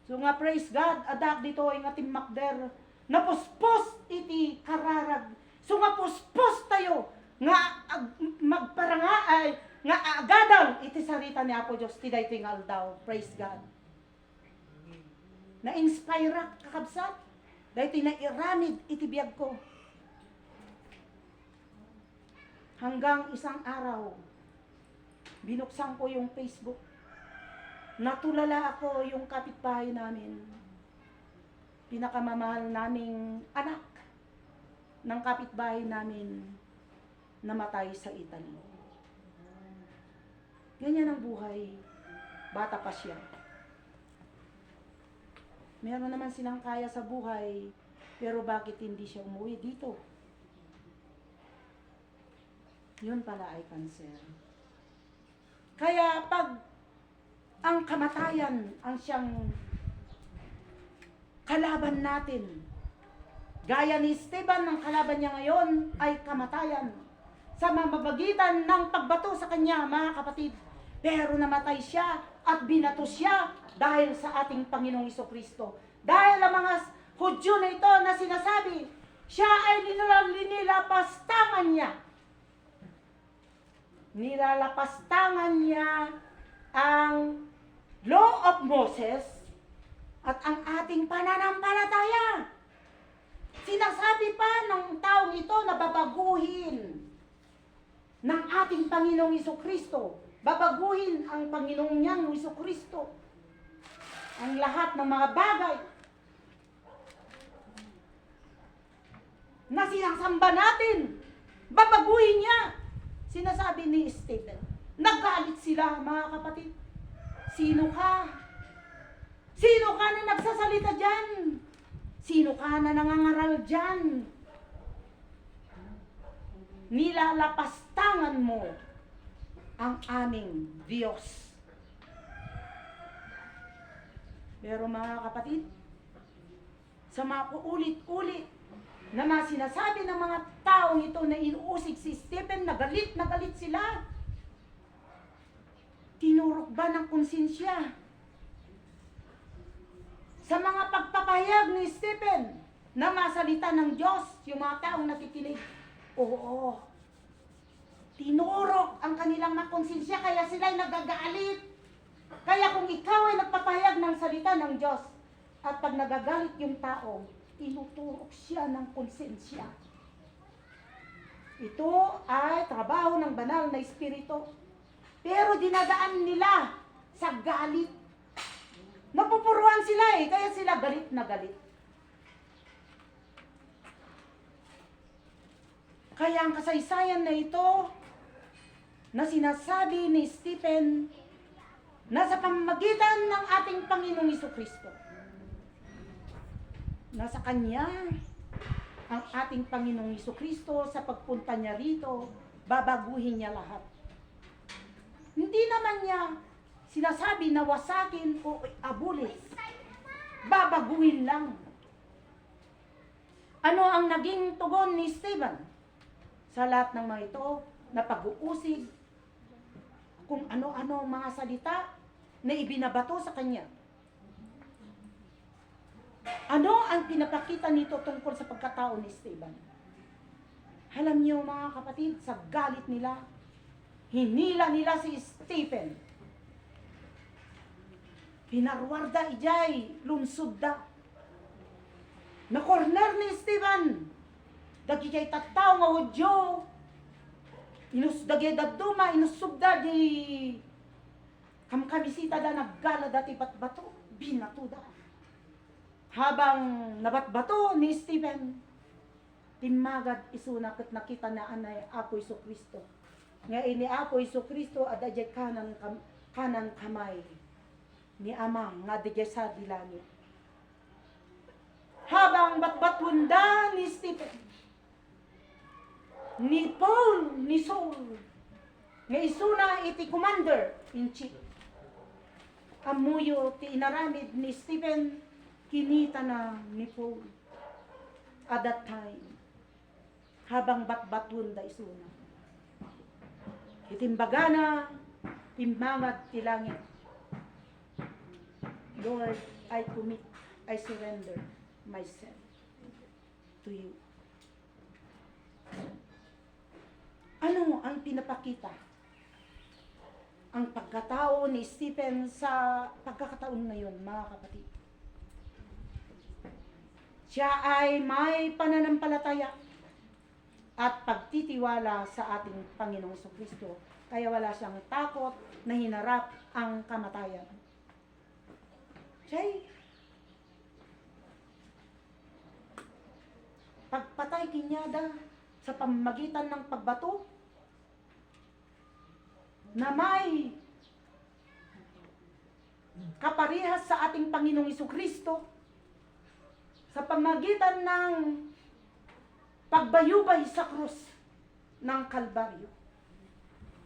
So nga, praise God, adak ditoy nga timmakder, napuspos iti kararag. So nga puspos tayo, nga magparangaay, nga agadang iti sarita ni Apo Diyos, ti daytoy nga aldaw. Praise God. Na-inspire kakabsat, daytoy na iramid iti biyag ko. Hanggang isang araw, binuksan ko yung Facebook. Natulala ako yung kapitbahay namin. Pinakamamahal naming anak ng kapitbahay namin namatay sa Italy. Ganyan ang buhay. Bata pa siya. Meron naman silang kaya sa buhay, pero bakit hindi siya umuwi dito? Yun pala ay cancer. Kaya pag ang kamatayan ang siyang kalaban natin, Gaya ni Esteban, ang kalaban niya ngayon ay kamatayan sa mamagitan ng pagbato sa kanya, mga kapatid. Pero namatay siya at binato siya dahil sa ating Panginoong Jesucristo. Dahil ang mga Hudyo na ito na sinasabi, siya ay nilalapastangan niya. Nilalapastangan niya ang Law of Moses at ang ating pananampalataya. Sinasabi pa ng taong ito na babaguhin ng ating Panginoong Jesucristo. Babaguhin ang Panginoong niyang Jesucristo. Ang lahat ng mga bagay na sinasamba natin, babaguhin niya. Sinasabi ni Stephen, naggalit sila, mga kapatid. Sino ka? Sino ka na nagsasalita dyan? Sino ka na nangangaral dyan? Nilalapastangan mo ang aming Diyos. Pero mga kapatid, sa mga uulit-ulit na mga sinasabi ng mga taong ito na inuusig si Stephen, na galit sila. Tinurok ba ng konsensya? Sa mga pagpapahayag ni Stephen na masalita ng Diyos, yung mga taong nakikinig, oo, tinurok ang kanilang mga konsensya, kaya sila'y nagagalit. Kaya kung ikaw ay nagpapahayag ng salita ng Diyos, at pag nagagalit yung tao, tinuturok siya ng konsensya. Ito ay trabaho ng banal na espiritu. Pero dinadaan nila sa galit. Napupuruan sila kaya sila galit na galit. Kaya ang kasaysayan na ito, na sinasabi ni Stephen, nasa pamamagitan ng ating Panginoong Jesucristo. Nasa Kanya, ang ating Panginoong Jesucristo, sa pagpunta niya rito, babaguhin niya lahat. Hindi naman niya sinasabi na wasakin o abulis. Babaguhin lang. Ano ang naging tugon ni Stephen sa lahat ng mga ito na pag-uusig kung ano-ano mga salita na ibinabato sa kanya? Ano ang pinapakita nito tungkol sa pagkatao ni Stephen? Alam niyo mga kapatid, sa galit nila, hinila nila si Stephen. Pinarwarda ijay, lunsod da. Na corner ni Stephen. Dagi jay tattaw nga Hudyo. Inusdagay daduma, inusubda di kamkamisita da naggala dati batbato, binato da. Habang nabatbato ni Stephen, timagad isuna ket nakita na anay Apo Jesucristo. Nga ini Apo Jesucristo adajay kanan kamay ni Ama nga dijay sa dilangit. Habang batbatunda ni Stephen, ni Paul, ni Saul, nga isuna iti commander in chief. Amuyo ti inaramid ni Stephen, kinita na ni Paul at that time. Habang batbatunda isuna. Itimbagana, timbangad ti langit. Lord, I commit, I surrender myself to you. Ano ang pinapakita? Ang pagkatao ni Stephen sa pagkakataon ngayon, mga kapatid. Siya ay may pananampalataya at pagtitiwala sa ating Panginoong Jesucristo. Kaya wala siyang takot na hinarap ang kamatayan. Siya'y pagpatay kinyada sa pamamagitan ng pagbato na may kaparehas sa ating Panginoong Jesucristo sa pamamagitan ng pagbayubay sa krus ng Kalbaryo.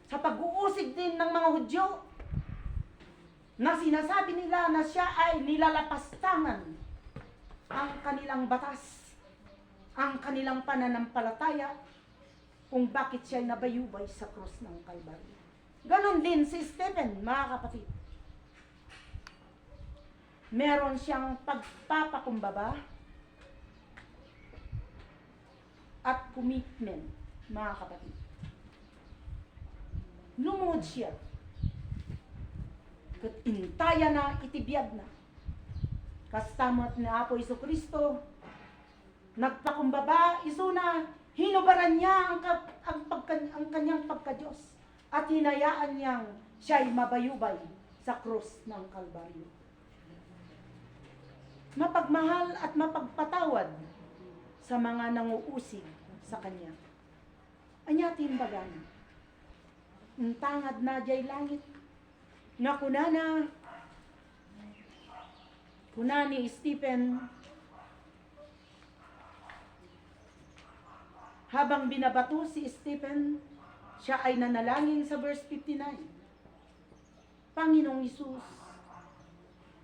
Sa pag-uusig din ng mga Hudyo na sinasabi nila na siya ay nilalapastangan ang kanilang batas. ang kanilang pananampalataya kung bakit siya nabayubay sa krus ng Kalbaryo. Ganon din si Stephen, mga kapatid. Meron siyang pagpapakumbaba at commitment, mga kapatid. Lumuhod siya. Kat intaya na, itibiyag na. Kastamot ni Apo Jesucristo, nagpakumbaba, isuna, hinubaran niya ang kanyang pagka-Diyos at hinayaan niyang siya'y mabayubay sa krus ng Kalbaryo. Mapagmahal at mapagpatawad sa mga nanguusig sa kanya. Anyatin bagan, ang tangad na jay langit, nga kuna ni Stephen, habang binabato si Stephen, siya ay nanalangin sa verse 59. Panginoong Isus,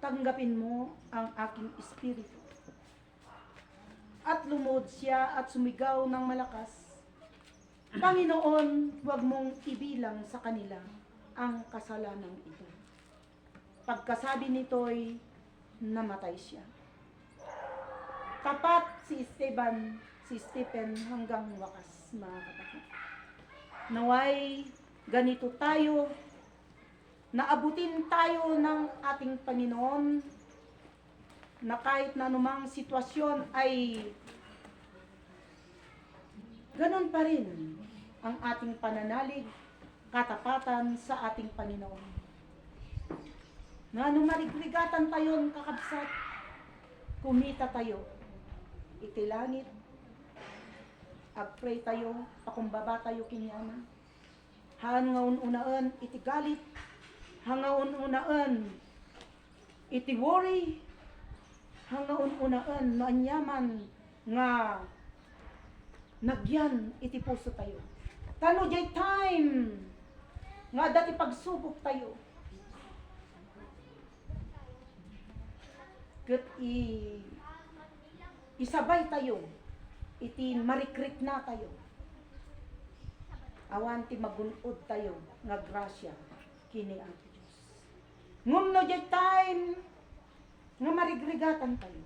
tanggapin mo ang aking espiritu. At lumuhod siya at sumigaw ng malakas, Panginoon, huwag mong ibilang sa kanila ang kasalanan ito. Pagkasabi nito'y namatay siya. Tapat si Stephen hanggang wakas, mga kapatid. Naway ganito tayo, naabutin tayo ng ating Panginoon na kahit na anumang sitwasyon ay ganon pa rin ang ating pananalig, katapatan sa ating Panginoon. Na nung marigligatan tayo, kakabsat, kumita tayo, itilangit, agpray tayo, pakumbaba tayo kinyana, hangaon unaan, itigalit, hangaon unaan, iti-worry, hangaon unaan, naanyaman, nga, nagyan, iti puso tayo. Tano jay time, nga dati pagsubok tayo, ket isabay tayo, iti marikrik na tayo. Awan ti magunod tayo, nga grasya, kini ang Diyos. Ngumno jay time, nga marigrigatan tayo.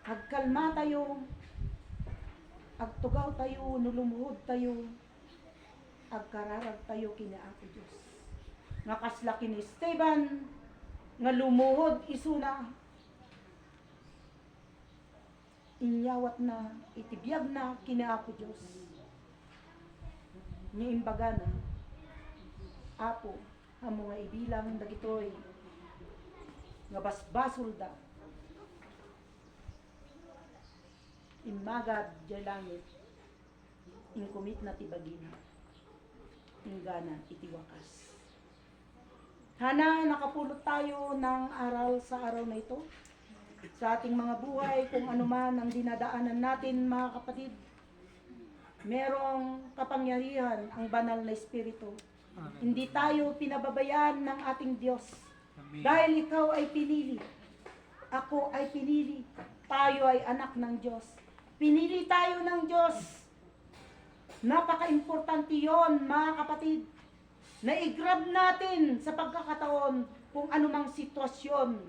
Agkalma tayo, agtugaw tayo, nulumuhod tayo, agkararag tayo kini ang Diyos. Nga kasla kini Esteban, nga lumuhod isuna, inyawat na, itibiyag na, kinaako Diyos. Niimbaga na, Apo, ang mga ibilang dagitoy, nga basbasol da, imagad dyan langit, inkumit na tibagin, inggana itiwakas. Hana, nakapulot tayo ng aral sa araw na ito. Sa ating mga buhay, kung ano man ang dinadaanan natin, mga kapatid, merong kapangyarihan ang banal na Espiritu. Hindi tayo pinababayaan ng ating Diyos. Dahil ikaw ay pinili, ako ay pinili, tayo ay anak ng Diyos. Pinili tayo ng Diyos. Napaka-importante yon, mga kapatid. Na-i-grab natin sa pagkakataon kung anumang sitwasyon,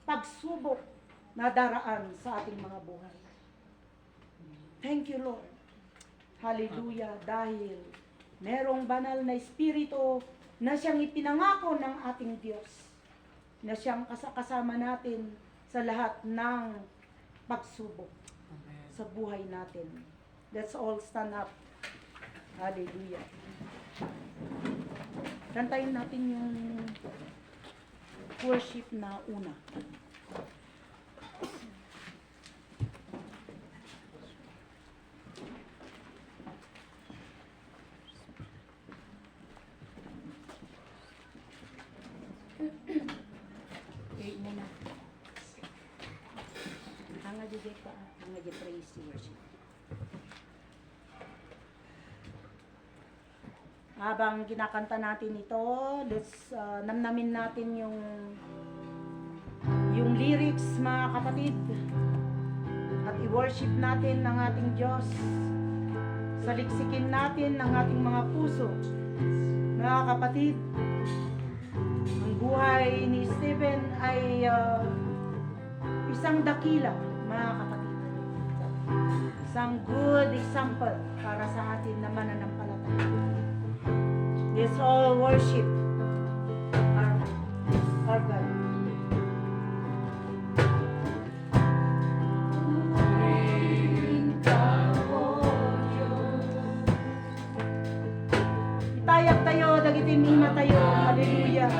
pagsubok na daraan sa ating mga buhay. Thank you, Lord. Hallelujah. Dahil merong banal na Espiritu na siyang ipinangako ng ating Diyos, na siyang kasama natin sa lahat ng pagsubok sa buhay natin. Let's all stand up. Hallelujah. Kantayin natin yung worship na una. Okay, muna. Hanga di pa, hanga di praise worship. Habang kinakanta natin ito, let's namnamin natin yung lyrics, mga kapatid. At i-worship natin ng ating Diyos. Saliksikin natin ang ating mga puso. Mga kapatid, ang buhay ni Stephen ay isang dakila, mga kapatid. Isang good example para sa atin na mananampalataya. Let's all worship our God. Itayak tayo, dagitin hima tayo. Hallelujah.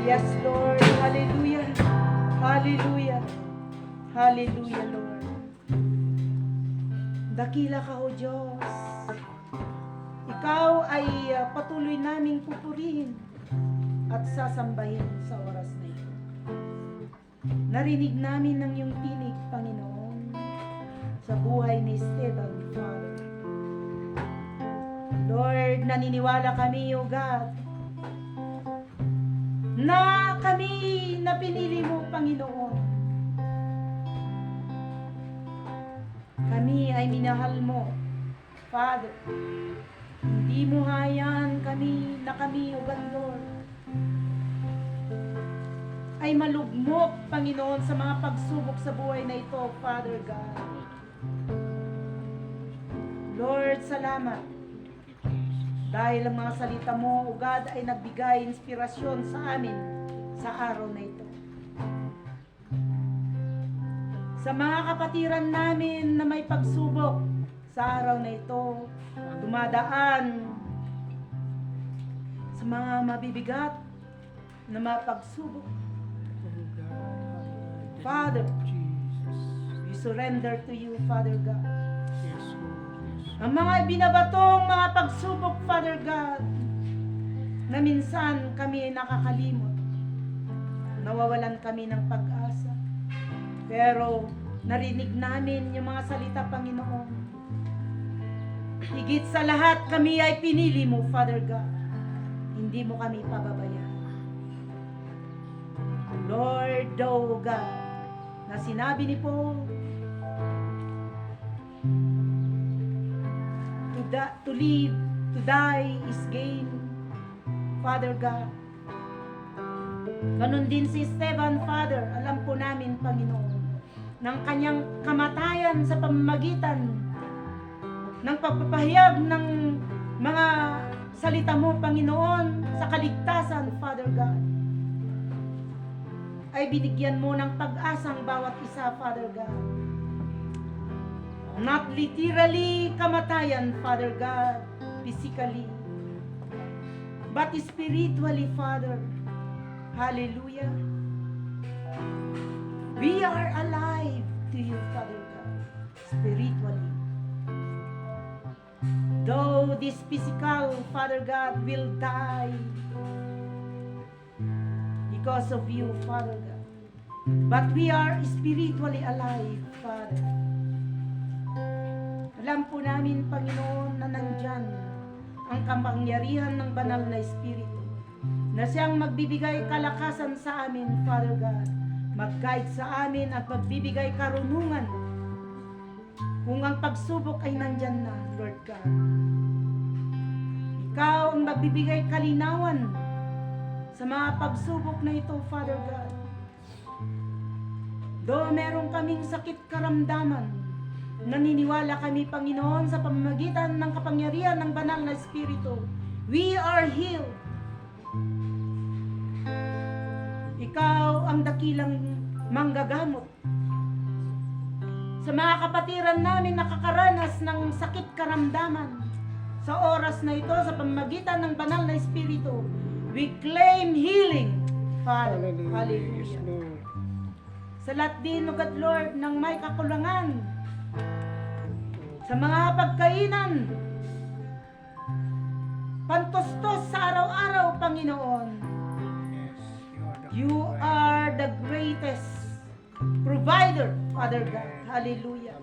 Yes, Lord. Hallelujah. Hallelujah. Hallelujah, Lord. Dakila ka, O Diyos. Ikaw ay patuloy naming pupurihin at sasambahin sa oras na ito. Narinig namin ng iyong tinig, Panginoon, sa buhay ni Stephen, Father. Lord, naniniwala kami, O God, na kami na pinili mo, Panginoon. Kami ay minahal mo, Father. Hindi mo hayaan kami, O God, Lord, ay malugmok, Panginoon, sa mga pagsubok sa buhay na ito, Father God. Lord, salamat. Dahil ang mga salita mo, O God, ay nagbigay inspirasyon sa amin sa araw na ito. Sa mga kapatiran namin na may pagsubok sa araw na ito, dumadaan sa mga mabibigat na mga pagsubok. Father, we surrender to you, Father God. Ang mga binabatong mga pagsubok, Father God, na minsan kami ay nakakalimot. Nawawalan kami ng pag-asa. Pero narinig namin yung mga salita, Panginoon. Higit sa lahat, kami ay pinili mo, Father God. Hindi mo kami pababayaan. Lord, O God, na sinabi ni Paul, to live, to die is gain, Father God. Ganon din si Stephen, Father. Alam po namin, Panginoon, ng kanyang kamatayan sa pamamagitan ng pagpapahayag ng mga salita mo, Panginoon, sa kaligtasan, Father God, ay binigyan mo ng pag-asang bawat isa, Father God. Not literally kamatayan, Father God, physically, but spiritually, Father. Hallelujah. We are alive to you, Father God, spiritually. Though this physical, Father God, will die because of you, Father God. But we are spiritually alive, Father. Alam po namin, Panginoon, na nandyan ang kapangyarihan ng banal na Espiritu na siyang magbibigay kalakasan sa amin, Father God, mag-guide sa amin at magbibigay karunungan kung ang pagsubok ay nandyan na, Lord God. Ikaw ang magbibigay kalinawan sa mga pagsubok na ito, Father God. Though meron kaming sakit karamdaman, naniniwala kami, Panginoon, sa pamamagitan ng kapangyarihan ng banal na Espiritu, we are healed. Ikaw ang dakilang manggagamot sa mga kapatiran namin nakakaranas ng sakit karamdaman. Sa oras na ito, sa pamamagitan ng banal na Espiritu, we claim healing, Father. Hallelujah. Sa lahat din, O God Lord, ng may kakulangan, sa mga pagkainan, pantustos sa araw-araw, Panginoon, you are the greatest provider, Father God. Hallelujah.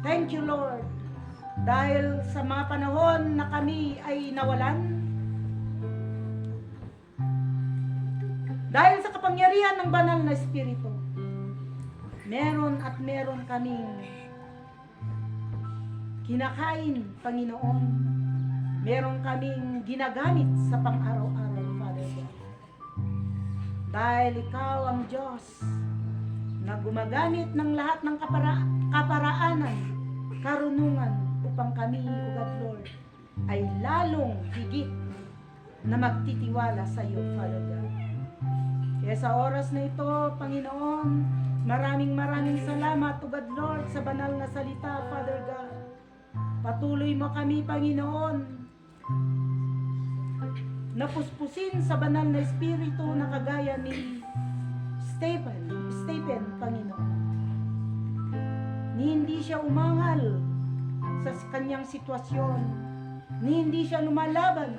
Thank you, Lord. Dahil sa mga panahon na kami ay nawalan, dahil sa kapangyarihan ng banal na Espiritu, meron at meron kaming kinakain, Panginoon. Meron kaming ginagamit sa pang-araw-araw, Father God. Dahil ikaw ang Diyos na gumagamit ng lahat ng kaparaanan, karunungan upang kami, O God Lord, ay lalong higit na magtitiwala sa iyo, Father God. Kaya sa oras na ito, Panginoon, maraming salamat, O God Lord, sa banal na salita, Father God. Patuloy mo kami, Panginoon, napuspusin sa banal na Espiritu na kagaya ni Stephen, Panginoon. Ni hindi siya umangal sa kanyang sitwasyon, ni hindi siya lumalaban,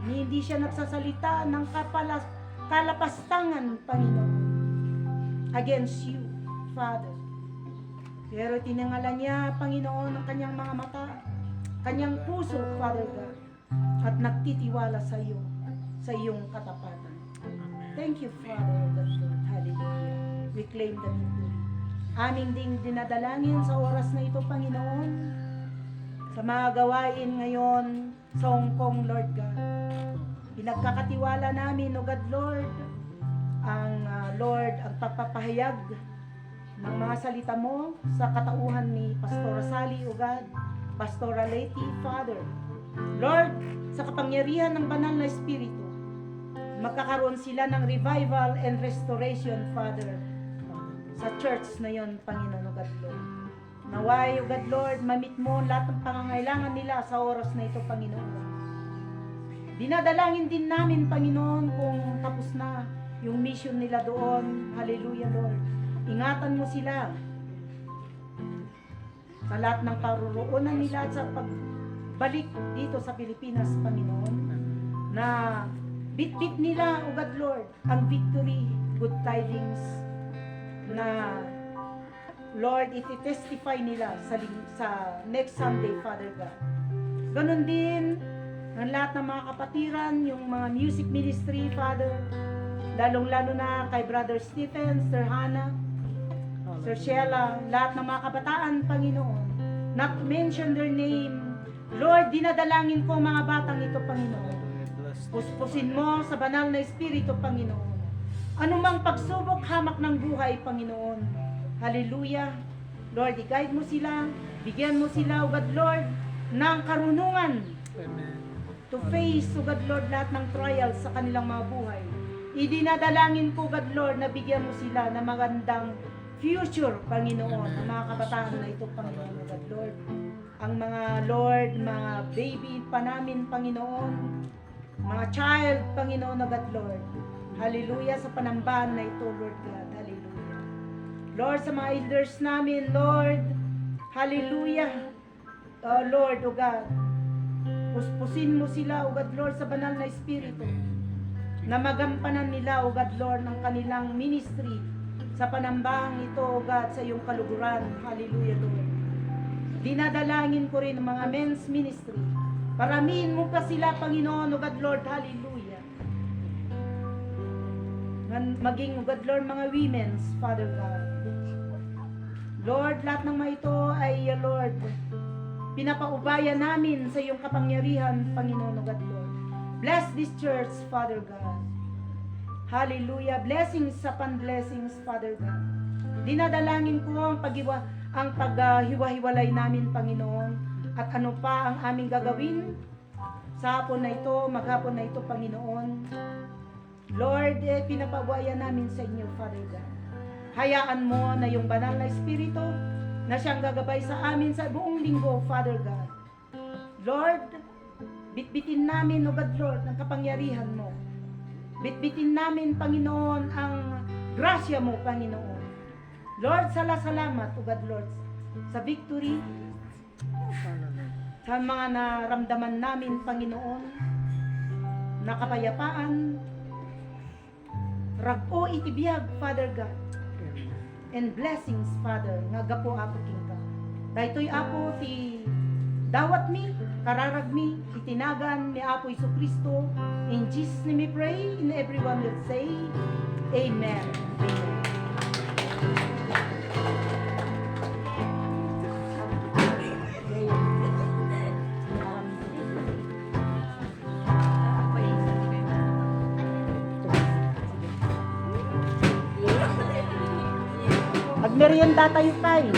ni hindi siya nagsasalita ng kalapastangan, Panginoon, against you, Father. Pero tinangalan niya, Panginoon, ang kanyang mga mata, kanyang puso, Father God, at nagtitiwala sa iyo, sa iyong katapatan. Thank you, Father God, Lord. Hallelujah. We claim the victory. Aming ding dinadalangin sa oras na ito, Panginoon, sa mga gawain ngayon sa Hong Kong, Lord God. Pinagkakatiwala namin, O God, Lord, ang pagpapahayag ng mga salita mo sa katauhan ni Pastora Sally, O God, Pastora Leti, Father. Lord, sa kapangyarihan ng banal na Espiritu, magkakaroon sila ng revival and restoration, Father, sa church na yon, Panginoon, O God, Lord. Naway, O God, Lord, mamit mo lahat ng pangangailangan nila sa oras na ito, Panginoon. Dinadalangin din namin, Panginoon, kung tapos na yung mission nila doon. Hallelujah, Lord. Ingatan mo sila sa lahat ng paruroonan nila at sa pagbalik dito sa Pilipinas, Panginoon, na bit-bit nila, O God Lord, ang victory, good tidings na Lord, iti-testify nila sa next Sunday, Father God. Ganon din ang lahat ng mga kapatiran, yung mga music ministry, Father, lalong-lalo na kay Brother Stephen, Sir Hannah, Sir Sheila, lahat ng mga kabataan, Panginoon, not mention their name. Lord, dinadalangin ko mga batang ito, Panginoon. Puspusin mo sa banal na Espiritu, Panginoon. Anumang pagsubok, hamak ng buhay, Panginoon. Hallelujah. Lord, i-guide mo sila, bigyan mo sila, O God Lord, ng karunungan to face, O God Lord, lahat ng trials sa kanilang mga buhay. Idinadalangin ko, God Lord, na bigyan mo sila ng magandang future, Panginoon, ang mga kabataan na ito, Panginoon, O God, Lord. Ang mga Lord, mga baby pa namin, Panginoon, mga child, Panginoon, O God, Lord. Hallelujah sa panambahan na ito, Lord God. Hallelujah. Lord, sa mga elders namin, Lord, hallelujah. Oh, Lord, O God, puspusin mo sila, O God, Lord, sa banal na Espiritu, na magampanan nila, O God, Lord, ng kanilang ministry sa panambahang ito, O God, sa iyong kaluguran. Hallelujah, Lord. Dinadalangin ko rin ang mga men's ministry. Paramihin mo pa sila, Panginoon, O God, Lord. Hallelujah. Maging, O God, Lord, mga women's, Father God. Lord, lahat ng mga ito ay, Lord, pinapaubaya namin sa iyong kapangyarihan, Panginoon, O God, Lord. Bless this church, Father God. Hallelujah. Blessings upon blessings, Father God. Dinadalangin ko ang paghiwa-hiwalay namin, Panginoon, at ano pa ang aming gagawin sa hapon na ito, maghapon na ito, Panginoon. Lord, pinapaubaya namin sa inyo, Father God. Hayaan mo na yung banal na Espiritu na siyang gagabay sa amin sa buong linggo, Father God. Lord, bitbitin namin, O God, Lord, ang kapangyarihan mo. Bitbitin namin, Panginoon, ang grasya mo, Panginoon. Lord, salamat, O God, Lord, sa victory, sa mga naramdaman namin, Panginoon, na kapayapaan, rag-o itibiyag, Father God, and blessings, Father, nga gapo ako king ka. Dahito'y ako ti dawat mi, kararag mi, itinagan ni Apo Isu Kristo. In Jesus' name we pray, and everyone will say, Amen. Amen. Magmerienda tayo, Tay.